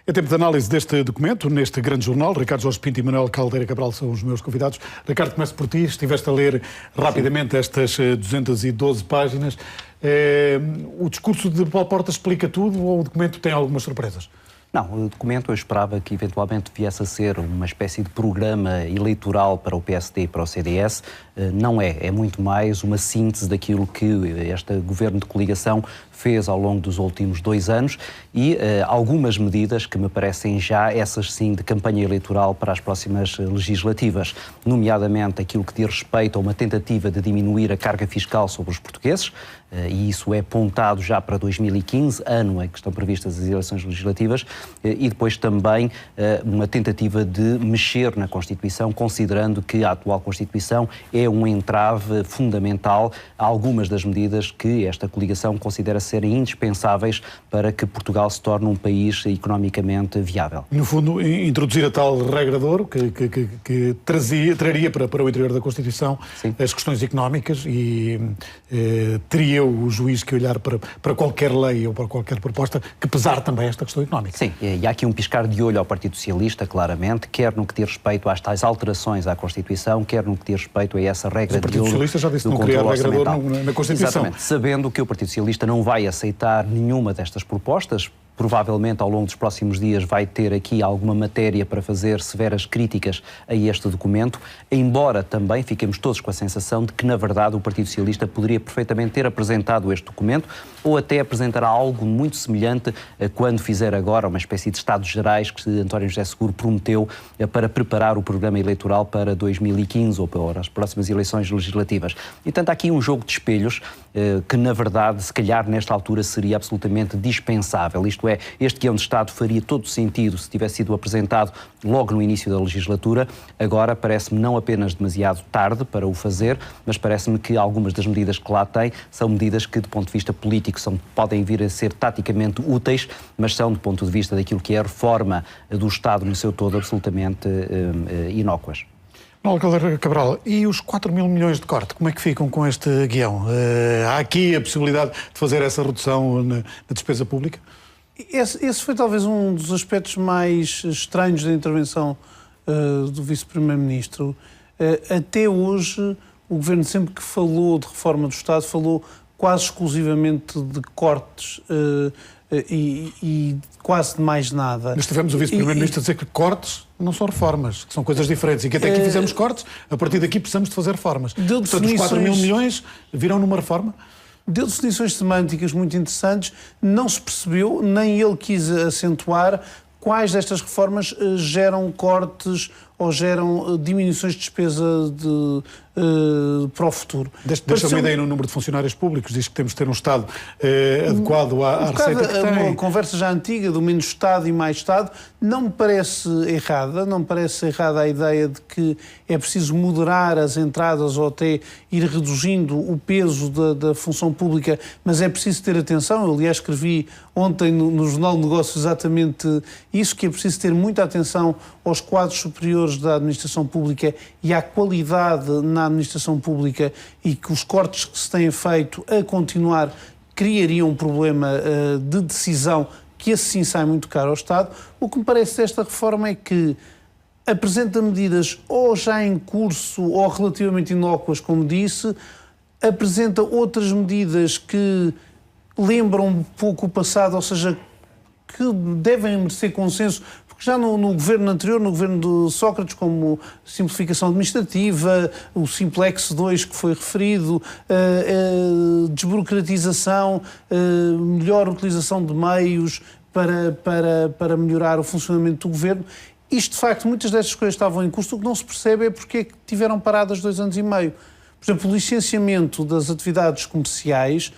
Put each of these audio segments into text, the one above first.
É tempo de análise deste documento, neste grande jornal. Ricardo Jorge Pinto e Manuel Caldeira Cabral são os meus convidados. Ricardo, começo por ti. Estiveste a ler rapidamente estas 212 páginas. O discurso de Paulo Portas explica tudo ou o documento tem algumas surpresas? Não, o documento eu esperava que eventualmente viesse a ser uma espécie de programa eleitoral para o PSD e para o CDS. Não é, é muito mais uma síntese daquilo que este governo de coligação fez ao longo dos últimos 2 anos e algumas medidas que me parecem já, essas sim, de campanha eleitoral para as próximas legislativas, nomeadamente aquilo que diz respeito a uma tentativa de diminuir a carga fiscal sobre os portugueses, e isso é apontado já para 2015, ano em que estão previstas as eleições legislativas, e depois também uma tentativa de mexer na Constituição, considerando que a atual Constituição é um entrave fundamental a algumas das medidas que esta coligação considera serem indispensáveis para que Portugal se torne um país economicamente viável. No fundo, introduzir a tal regra de ouro que traria para o interior da Constituição sim. As questões económicas e teria o juiz que olhar para qualquer lei ou para qualquer proposta que pesar também esta questão económica. Sim, e há aqui um piscar de olho ao Partido Socialista, claramente, quer no que diz respeito às tais alterações à Constituição, quer no que diz respeito a essa regra de ouro. O Partido Socialista já disse que não queria a regra de ouro na Constituição. Exatamente, sabendo que o Partido Socialista não vai aceitar nenhuma destas propostas. Provavelmente, ao longo dos próximos dias, vai ter aqui alguma matéria para fazer severas críticas a este documento, embora também fiquemos todos com a sensação de que, na verdade, o Partido Socialista poderia perfeitamente ter apresentado este documento ou até apresentará algo muito semelhante a quando fizer agora uma espécie de Estados Gerais que António José Seguro prometeu para preparar o programa eleitoral para 2015 ou para as próximas eleições legislativas. E, portanto, há aqui um jogo de espelhos que, na verdade, se calhar nesta altura seria absolutamente dispensável. Isto é, este guião de Estado faria todo sentido se tivesse sido apresentado logo no início da legislatura. Agora parece-me não apenas demasiado tarde para o fazer, mas parece-me que algumas das medidas que lá tem são medidas que, do ponto de vista político, podem vir a ser taticamente úteis, mas são, do ponto de vista daquilo que é a reforma do Estado no seu todo, absolutamente inócuas. Manuel Caldeira Cabral, e os 4 mil milhões de corte, como é que ficam com este guião? Há aqui a possibilidade de fazer essa redução na despesa pública? Esse foi talvez um dos aspectos mais estranhos da intervenção do Vice-Primeiro-Ministro. Até hoje, o Governo sempre que falou de reforma do Estado, falou quase exclusivamente de cortes e quase de mais nada. Mas tivemos o Vice-Primeiro-Ministro a dizer que cortes não são reformas, que são coisas diferentes e que até aqui fizemos cortes, a partir daqui precisamos de fazer reformas. Portanto, os 4 mil milhões virão numa reforma? Deu definições semânticas muito interessantes, não se percebeu, nem ele quis acentuar quais destas reformas geram cortes ou geram diminuições de despesa para o futuro. Deixa uma ideia no número de funcionários públicos, diz que temos de ter um Estado adequado à receita que tem. Uma conversa já antiga do menos Estado e mais Estado não me parece errada, a ideia de que é preciso moderar as entradas ou até ir reduzindo o peso da função pública, mas é preciso ter atenção. Eu, aliás, escrevi ontem no Jornal de Negócios exatamente isso, que é preciso ter muita atenção aos quadros superiores da administração pública e à qualidade na administração pública, e que os cortes que se têm feito a continuar criariam um problema de decisão que assim sai muito caro ao Estado. O que me parece desta reforma é que apresenta medidas ou já em curso ou relativamente inócuas, como disse, apresenta outras medidas que lembram um pouco o passado, ou seja, que devem merecer consenso, porque já no governo anterior, no governo de Sócrates, como simplificação administrativa, o Simplex 2 que foi referido, desburocratização, melhor utilização de meios para melhorar o funcionamento do governo. Isto, de facto, muitas destas coisas estavam em curso. O que não se percebe é porque é que tiveram paradas 2 anos e meio. Por exemplo, o licenciamento das atividades comerciais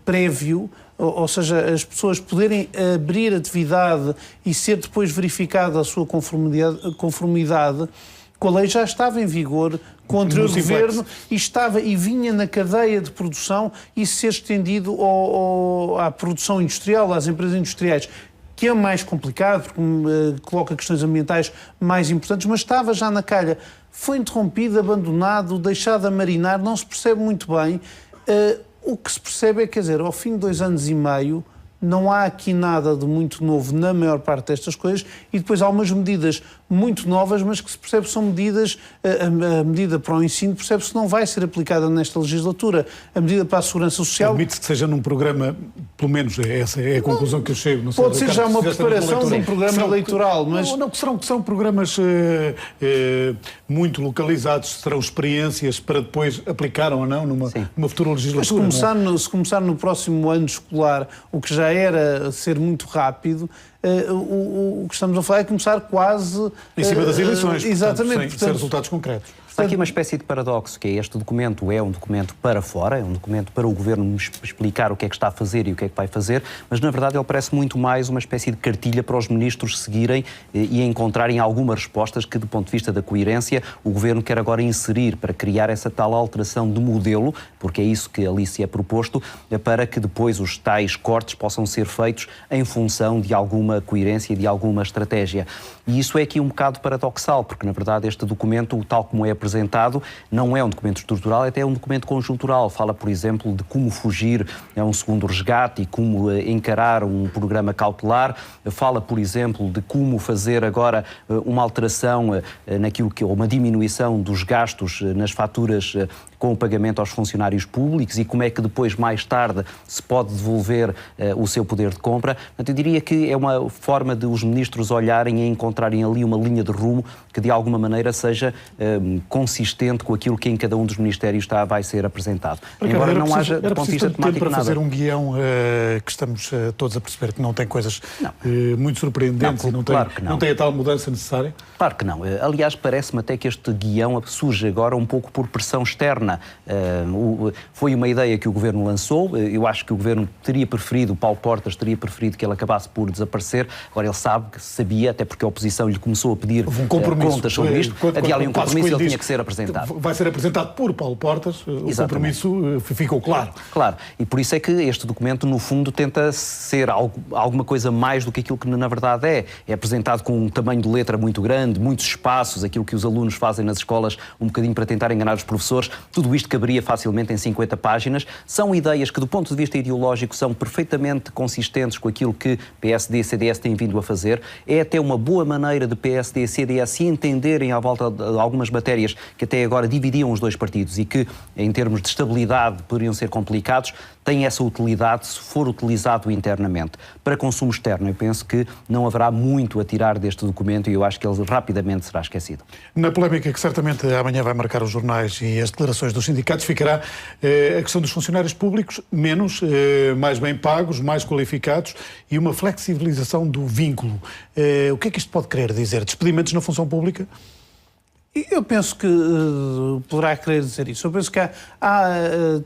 prévio, ou seja, as pessoas poderem abrir atividade e ser depois verificada a sua conformidade com a lei, já estava em vigor com o anterior governo e vinha na cadeia de produção e ser estendido à produção industrial, às empresas industriais, que é mais complicado, porque coloca questões ambientais mais importantes, mas estava já na calha. Foi interrompido, abandonado, deixado a marinar, não se percebe muito bem. O que se percebe é, quer dizer, ao fim de 2 anos e meio, não há aqui nada de muito novo na maior parte destas coisas, e depois há umas medidas muito novas, mas que se percebe que são medidas, a medida para o ensino percebe-se que não vai ser aplicada nesta legislatura, a medida para a segurança social... Admite-se que seja num programa, pelo menos essa é a conclusão que eu chego. Não sei, pode ser Ricardo, já uma preparação de um programa eleitoral, mas... Não, que serão programas muito localizados, serão experiências para depois aplicar ou não numa futura legislatura. Mas se começar no próximo ano escolar, o que já era ser muito rápido, o que estamos a falar é começar quase... Em cima das eleições, exatamente, sem resultados concretos. Há aqui uma espécie de paradoxo, que é este documento é um documento para fora, é um documento para o Governo explicar o que é que está a fazer e o que é que vai fazer, mas na verdade ele parece muito mais uma espécie de cartilha para os ministros seguirem e encontrarem algumas respostas que, do ponto de vista da coerência, o Governo quer agora inserir para criar essa tal alteração de modelo, porque é isso que ali se é proposto, para que depois os tais cortes possam ser feitos em função de alguma coerência e de alguma estratégia. E isso é aqui um bocado paradoxal, porque na verdade este documento, tal como é apresentado, não é um documento estrutural, é até um documento conjuntural. Fala, por exemplo, de como fugir a um segundo resgate e como encarar um programa cautelar. Fala, por exemplo, de como fazer agora uma alteração naquilo que, ou uma diminuição dos gastos nas faturas com o pagamento aos funcionários públicos e como é que depois, mais tarde, se pode devolver o seu poder de compra. Portanto, eu diria que é uma forma de os ministros olharem e encontrarem ali uma linha de rumo que, de alguma maneira, seja consistente com aquilo que em cada um dos ministérios vai ser apresentado. Embora não haja, do ponto de vista temático, para fazer nada. um guião que estamos todos a perceber que não tem coisas muito surpreendentes, não tem a tal mudança necessária? Claro que não. Aliás, parece-me até que este guião surge agora um pouco por pressão externa. Foi uma ideia que o Governo lançou. Eu acho que o Governo teria preferido, o Paulo Portas teria preferido que ele acabasse por desaparecer. Agora ele sabia, até porque a oposição lhe começou a pedir contas sobre isto. Havia ali um compromisso e ele tinha que ser apresentado. Vai ser apresentado por Paulo Portas. O compromisso ficou claro. Claro. E por isso é que este documento, no fundo, tenta ser alguma coisa mais do que aquilo que na verdade é. É apresentado com um tamanho de letra muito grande, muitos espaços, aquilo que os alunos fazem nas escolas um bocadinho para tentar enganar os professores. Tudo isto caberia facilmente em 50 páginas. São ideias que, do ponto de vista ideológico, são perfeitamente consistentes com aquilo que PSD e CDS têm vindo a fazer. É até uma boa maneira de PSD e CDS se entenderem à volta de algumas matérias que até agora dividiam os dois partidos e que, em termos de estabilidade, poderiam ser complicados. Tem essa utilidade se for utilizado internamente. Para consumo externo, eu penso que não haverá muito a tirar deste documento e eu acho que ele rapidamente será esquecido. Na polémica que certamente amanhã vai marcar os jornais e as declarações dos sindicatos, ficará a questão dos funcionários públicos menos, mais bem pagos, mais qualificados e uma flexibilização do vínculo. O que é que isto pode querer dizer? Despedimentos na função pública? Eu penso que poderá querer dizer isso. Eu penso que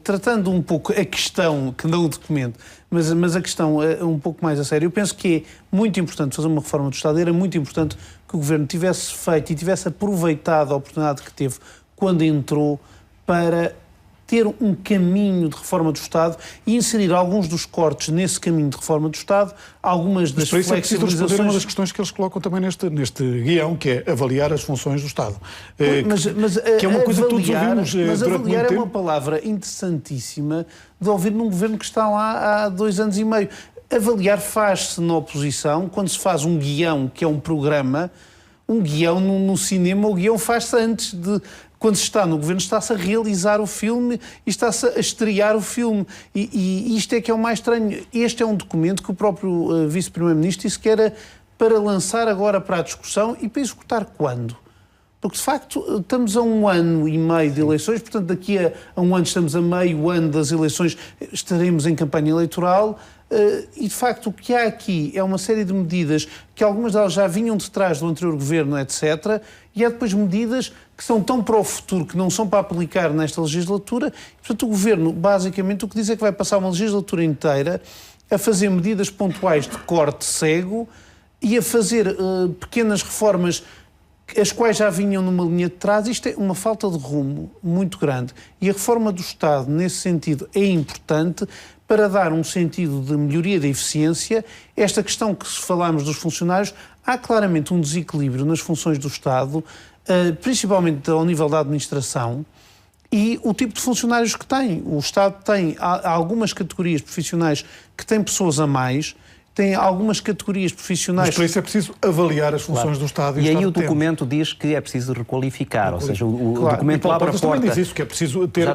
tratando um pouco a questão, que não o documento, mas a questão um pouco mais a sério, eu penso que é muito importante fazer uma reforma do Estado, era muito importante que o Governo tivesse feito e tivesse aproveitado a oportunidade que teve quando entrou para ter um caminho de reforma do Estado e inserir alguns dos cortes nesse caminho de reforma do Estado, algumas das flexibilizações... Mas para isso é preciso responder uma das questões que eles colocam também neste guião, que é avaliar as funções do Estado. Que é uma coisa que todos ouvimos mas durante avaliar muito é tempo. uma palavra interessantíssima de ouvir num Governo que está lá há 2 anos e meio. Avaliar faz-se na oposição, quando se faz um guião, que é um programa, um guião no cinema, o guião faz-se antes de... Quando se está no Governo, está-se a realizar o filme e está-se a estrear o filme. E isto é que é o mais estranho. Este é um documento que o próprio Vice-Primeiro-Ministro disse que era para lançar agora para a discussão e para executar quando? Porque, de facto, estamos a 1 ano e meio de eleições, portanto, daqui a 1 ano estamos a meio ano das eleições, estaremos em campanha eleitoral. E, de facto, o que há aqui é uma série de medidas que algumas delas já vinham de trás do anterior governo, etc. E há depois medidas que são tão para o futuro que não são para aplicar nesta legislatura. E, portanto, o governo, basicamente, o que diz é que vai passar uma legislatura inteira a fazer medidas pontuais de corte cego e a fazer pequenas reformas as quais já vinham numa linha de trás. Isto é uma falta de rumo muito grande. E a reforma do Estado, nesse sentido, é importante para dar um sentido de melhoria da eficiência. Esta questão que se falámos dos funcionários, há claramente um desequilíbrio nas funções do Estado, principalmente ao nível da administração, e o tipo de funcionários que tem. O Estado tem algumas categorias profissionais que têm pessoas a mais, tem algumas categorias profissionais... Mas para isso é preciso avaliar as funções do Estado. E aí o documento diz que é preciso requalificar, ou seja, o documento abre a porta... também diz isso, que é preciso ter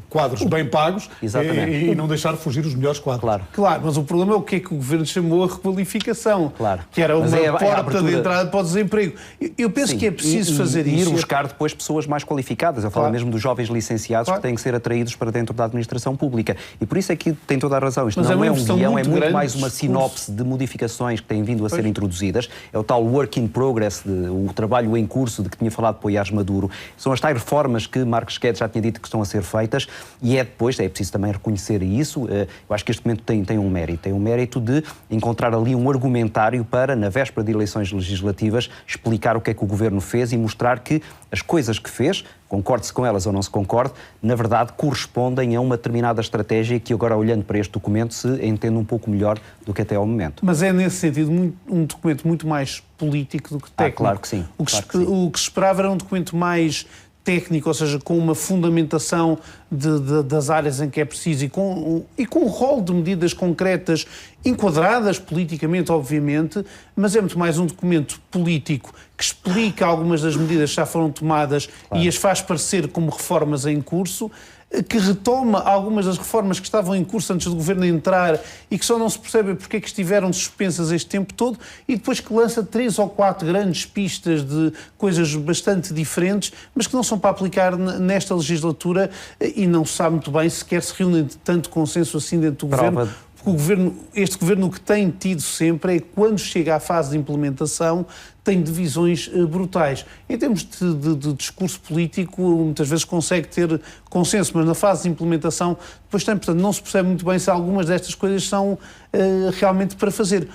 quadros bem pagos e não deixar fugir os melhores quadros. Claro, mas o problema é o que é que o Governo chamou a requalificação, que era uma porta de entrada para o desemprego. Eu penso que é preciso fazer isso. E ir buscar depois pessoas mais qualificadas. Eu falo mesmo dos jovens licenciados que têm que ser atraídos para dentro da administração pública. E por isso é que tem toda a razão. Isto não é um guião, é muito mais uma sinopse de modificações que têm vindo a ser introduzidas. É o tal work in progress, o trabalho em curso de que tinha falado Poiares Maduro. São as tais reformas que Marcos Guedes já tinha dito que estão a ser feitas e é preciso também reconhecer isso. Eu acho que este documento tem um mérito. Tem um mérito de encontrar ali um argumentário para, na véspera de eleições legislativas, explicar o que é que o Governo fez e mostrar que as coisas que fez, concorde-se com elas ou não se concorde, na verdade correspondem a uma determinada estratégia que agora, olhando para este documento, se entende um pouco melhor do que até ao momento. Mas é, nesse sentido, um documento muito mais político do que técnico. Claro que sim. O que se esperava era um documento mais técnico, ou seja, com uma fundamentação das áreas em que é preciso e com um rol de medidas concretas, enquadradas politicamente, obviamente, mas é muito mais um documento político que explica algumas das medidas que já foram tomadas e as faz parecer como reformas em curso, que retoma algumas das reformas que estavam em curso antes do Governo entrar e que só não se percebe porque é que estiveram suspensas este tempo todo, e depois que lança 3 ou 4 grandes pistas de coisas bastante diferentes, mas que não são para aplicar nesta legislatura e não se sabe muito bem se quer se reúne tanto consenso assim dentro do Governo. Porque este Governo o que tem tido sempre é que quando chega à fase de implementação tem divisões brutais. Em termos de discurso político, muitas vezes consegue ter consenso, mas na fase de implementação depois tem, portanto, não se percebe muito bem se algumas destas coisas são realmente para fazer.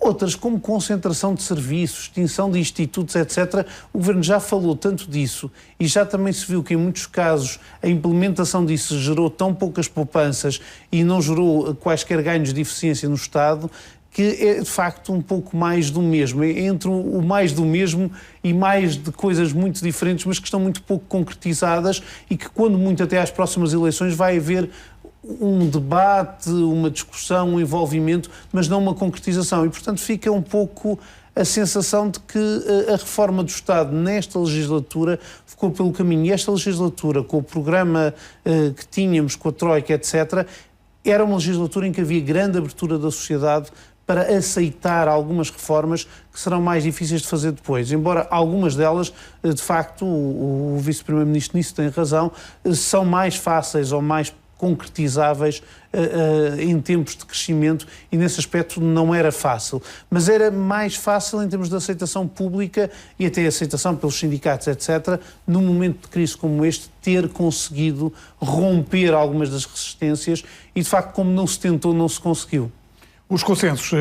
Outras, como concentração de serviços, extinção de institutos, etc., o Governo já falou tanto disso e já também se viu que, em muitos casos, a implementação disso gerou tão poucas poupanças e não gerou quaisquer ganhos de eficiência no Estado, que é, de facto, um pouco mais do mesmo. É entre o mais do mesmo e mais de coisas muito diferentes, mas que estão muito pouco concretizadas e que, quando muito até às próximas eleições, vai haver um debate, uma discussão, um envolvimento, mas não uma concretização. E, portanto, fica um pouco a sensação de que a reforma do Estado nesta legislatura ficou pelo caminho. E esta legislatura, com o programa que tínhamos, com a Troika, etc., era uma legislatura em que havia grande abertura da sociedade para aceitar algumas reformas que serão mais difíceis de fazer depois. Embora algumas delas, de facto, o Vice-Primeiro-Ministro nisso tem razão, são mais fáceis ou mais concretizáveis em tempos de crescimento e nesse aspecto não era fácil. Mas era mais fácil em termos de aceitação pública e até aceitação pelos sindicatos, etc., num momento de crise como este, ter conseguido romper algumas das resistências e, de facto, como não se tentou, não se conseguiu. Os consensos,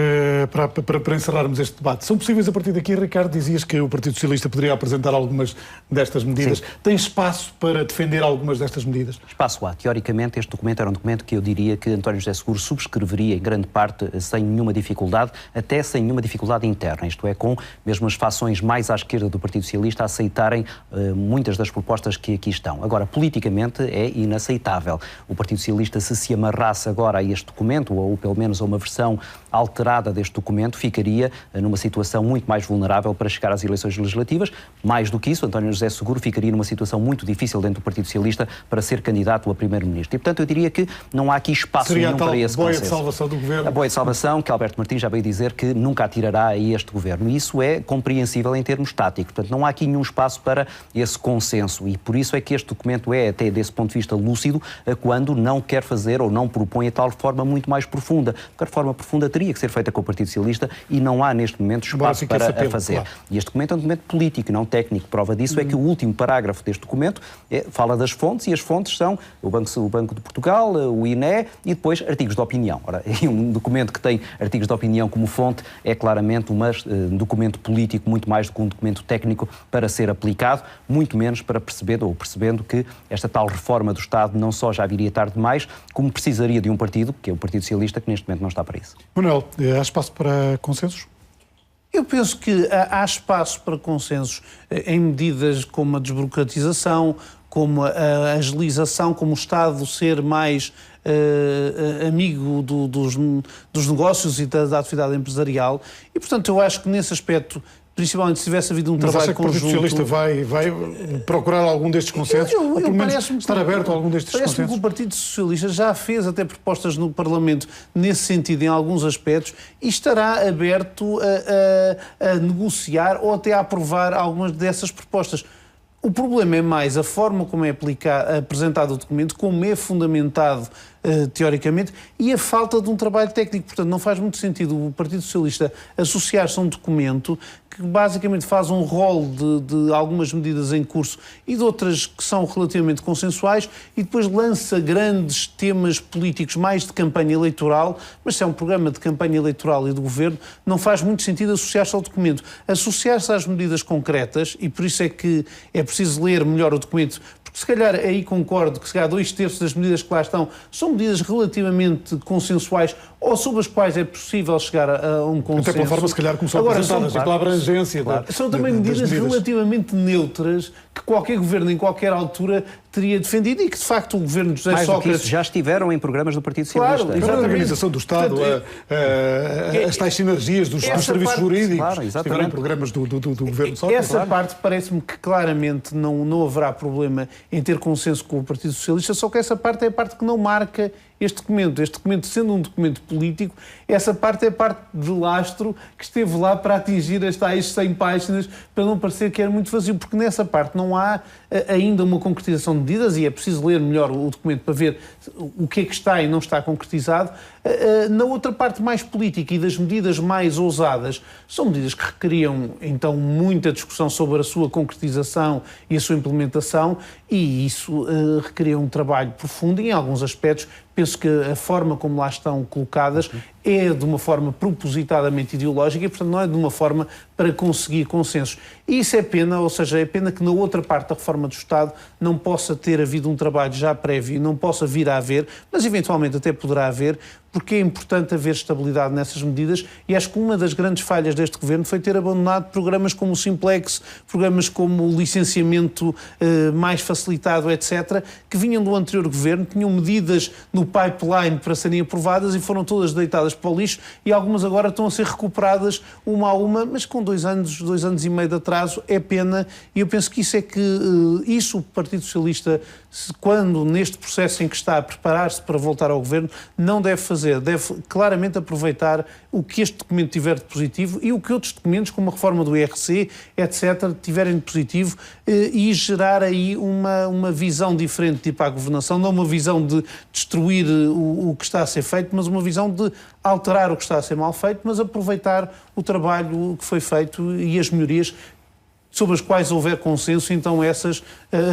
para encerrarmos este debate, são possíveis a partir daqui? Ricardo, dizias que o Partido Socialista poderia apresentar algumas destas medidas. Sim. Tem espaço para defender algumas destas medidas? Espaço há. Teoricamente, este documento era um documento que eu diria que António José Seguro subscreveria em grande parte sem nenhuma dificuldade, até sem nenhuma dificuldade interna. Isto é, com mesmo as fações mais à esquerda do Partido Socialista a aceitarem muitas das propostas que aqui estão. Agora, politicamente é inaceitável. O Partido Socialista, se amarrasse agora a este documento, ou pelo menos a uma versão alterada deste documento, ficaria numa situação muito mais vulnerável para chegar às eleições legislativas. Mais do que isso, António José Seguro ficaria numa situação muito difícil dentro do Partido Socialista para ser candidato a Primeiro-Ministro. E, portanto, eu diria que não há aqui espaço nenhum para esse consenso. Seria a boia de salvação do Governo. A boia de salvação, que Alberto Martins já veio dizer que nunca atirará a este Governo. E isso é compreensível em termos táticos. Portanto, não há aqui nenhum espaço para esse consenso. E por isso é que este documento é, até desse ponto de vista, lúcido, quando não quer fazer ou não propõe a tal reforma muito mais profunda. Porque a reforma profunda teria que ser feita com o Partido Socialista e não há neste momento espaço para a fazer. Claro. E este documento é um documento político, não técnico. Prova disso é que o último parágrafo deste documento fala das fontes e as fontes são o Banco de Portugal, o INE e depois artigos de opinião. Ora, um documento que tem artigos de opinião como fonte é claramente um documento político muito mais do que um documento técnico para ser aplicado, muito menos para percebendo que esta tal reforma do Estado não só já viria tarde demais, como precisaria de um partido, que é o Partido Socialista, que neste momento não está para isso. Manuel, há espaço para consensos? Eu penso que há espaço para consensos em medidas como a desburocratização, como a agilização, como o Estado ser mais amigo dos negócios e da atividade empresarial. E, portanto, eu acho que nesse aspecto, principalmente se tivesse havido trabalho conjunto... Mas acha que o Partido Socialista vai procurar algum destes consensos? Ou pelo menos estar aberto a algum destes consensos? Parece-me que o Partido Socialista já fez até propostas no Parlamento nesse sentido, em alguns aspectos, e estará aberto a negociar ou até a aprovar algumas dessas propostas. O problema é mais a forma como é apresentado o documento, como é fundamentado teoricamente, e a falta de um trabalho técnico. Portanto, não faz muito sentido o Partido Socialista associar-se a um documento que basicamente faz um rol de algumas medidas em curso e de outras que são relativamente consensuais e depois lança grandes temas políticos mais de campanha eleitoral, mas se é um programa de campanha eleitoral e do governo, não faz muito sentido associar-se ao documento. Associar-se às medidas concretas, e por isso é que é preciso ler melhor o documento, porque se calhar aí concordo que se calhar 2/3 das medidas que lá estão são medidas relativamente consensuais ou sobre as quais é possível chegar a um consenso. Até pela forma, se calhar, como são apresentadas, pela abrangência. São também medidas relativamente neutras que qualquer governo, em qualquer altura, teria defendido e que, de facto, o governo de José Sócrates... já estiveram em programas do Partido Socialista. Claro, a organização do Estado, as tais sinergias dos serviços jurídicos, estiveram em programas do governo Sócrates. Essa parte parece-me que claramente não haverá problema em ter consenso com o Partido Socialista, só que essa parte é a parte que não marca este documento. Este documento, sendo um documento político, essa parte é a parte de lastro que esteve lá para atingir as tais 100 páginas, para não parecer que era muito vazio, porque nessa parte não há ainda uma concretização de medidas, e é preciso ler melhor o documento para ver o que é que está e não está concretizado. Na outra parte mais política e das medidas mais ousadas, são medidas que requeriam, então, muita discussão sobre a sua concretização e a sua implementação, e isso requeria um trabalho profundo e, em alguns aspectos, penso que a forma como lá estão colocadas é de uma forma propositadamente ideológica e, portanto, não é de uma forma para conseguir consensos. E isso é pena, ou seja, é pena que na outra parte da reforma do Estado não possa ter havido um trabalho já prévio, não possa vir a haver, mas eventualmente até poderá haver, porque é importante haver estabilidade nessas medidas, e acho que uma das grandes falhas deste governo foi ter abandonado programas como o Simplex, programas como o licenciamento mais facilitado, etc., que vinham do anterior governo, tinham medidas no pipeline para serem aprovadas e foram todas deitadas para o lixo, e algumas agora estão a ser recuperadas uma a uma, mas com 2 anos e meio de atraso. É pena, e eu penso que isso é que o Partido Socialista, quando neste processo em que está a preparar-se para voltar ao governo, não deve fazer. Deve claramente aproveitar o que este documento tiver de positivo e o que outros documentos, como a reforma do IRC, etc., tiverem de positivo, e gerar aí uma visão diferente para a governação, não uma visão de destruir o que está a ser feito, mas uma visão de alterar o que está a ser mal feito, mas aproveitar o trabalho que foi feito e as melhorias sobre as quais houver consenso, então essas,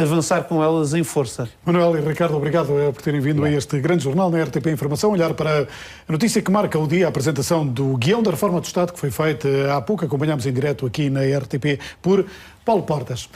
avançar com elas em força. Manuel e Ricardo, obrigado por terem vindo a este grande jornal na RTP Informação, olhar para a notícia que marca o dia, a apresentação do guião da reforma do Estado, que foi feita há pouco, acompanhámos em direto aqui na RTP por Paulo Portas.